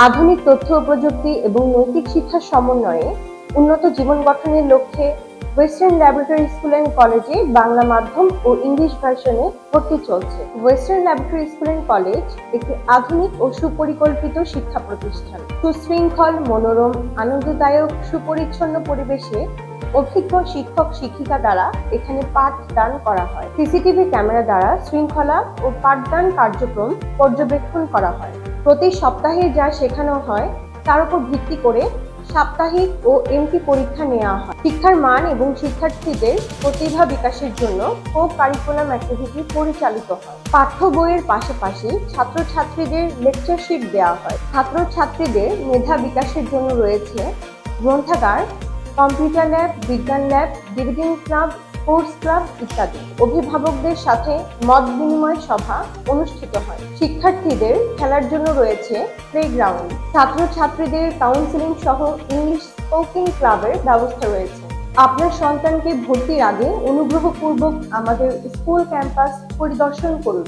আধুনিক তথ্য প্রযুক্তি এবং নৈতিক শিক্ষার সমন্বয়ে উন্নত জীবন গঠনের লক্ষ্যে ওয়েস্টার্ন ল্যাবরেটরি স্কুল অ্যান্ড কলেজে বাংলা মাধ্যম ও ইংলিশ ভার্সনে ভর্তি চলছে। Western laboratory school and college একটি আধুনিক ও সুপরিকল্পিত শিক্ষা প্রতিষ্ঠান। সুশৃঙ্খল, মনোরম, আনন্দদায়ক, সুপরিচ্ছন্ন পরিবেশে অভিজ্ঞ শিক্ষক শিক্ষিকা দ্বারা এখানে পাঠদান করা হয়। সিসিটিভি ক্যামেরা দ্বারা শৃঙ্খলা ও পাঠদান কার্যক্রম পর্যবেক্ষণ করা হয়। প্রতি সপ্তাহে যা শেখানো হয় তার উপর ভিত্তি করে সাপ্তাহিক ও এমটি পরীক্ষা নেওয়া হয়। শিক্ষার মান এবং শিক্ষার্থীদের প্রতিভা বিকাশের জন্য কো-কারিকুলাম অ্যাক্টিভিটি পরিচালিত হয়। পাঠ্য বইয়ের পাশাপাশি ছাত্রছাত্রীদের লেকচারশিট দেওয়া হয়। ছাত্রছাত্রীদের মেধা বিকাশের জন্য রয়েছে গ্রন্থাগার, কম্পিউটার ল্যাব, বিজ্ঞান lab, debating club, sports club ইত্যাদি। অভিভাবকদের সাথে মত বিনিময় সভা অনুষ্ঠিত হয়। শিক্ষার্থীদের খেলার জন্য রয়েছে প্লেগ্রাউন্ড। ছাত্রছাত্রীদের কাউন্সিলিং সহ ইংলিশ স্পোকিং ক্লাবের ব্যবস্থা রয়েছে। আপনার সন্তানকে ভর্তির আগে অনুগ্রহপূর্বক আমাদের স্কুল ক্যাম্পাস পরিদর্শন করুন।